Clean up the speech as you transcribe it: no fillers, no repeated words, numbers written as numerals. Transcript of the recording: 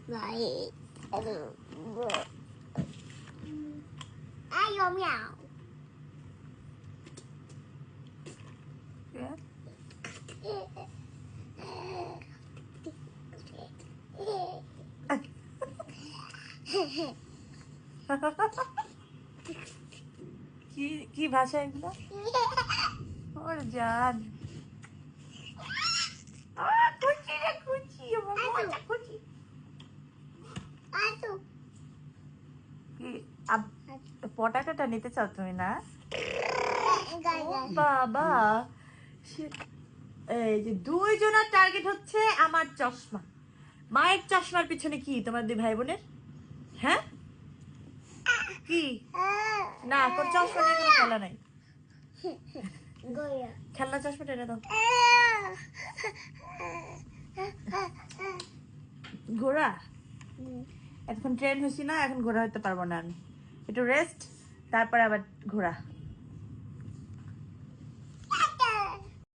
Vậy. Ai vô mèo. কি ভাষা এগুলো? ওর জান কুচি রে কুচি আমার মজা কুচি Aduh. কি পটাকাটা নিতে চাও তুমি না? Enggak, enggak. বাবা এই যে দুইজনের টার্গেট হচ্ছে আমার চশমা। মায়ের চশমার পিছনে কি তোমার দুই ভাই বোনের? হ্যাঁ কি না তোর চশমা নিয়ে কোনো খেলা নাই। Goyang. খেলনা চশমা টেনে দাও। ঘোড়া এখন ট্রেন হয়েছি না, এখন ঘোড়া হতে পারবো না আমি, একটু রেস্ট তারপরে আবার ঘোড়া।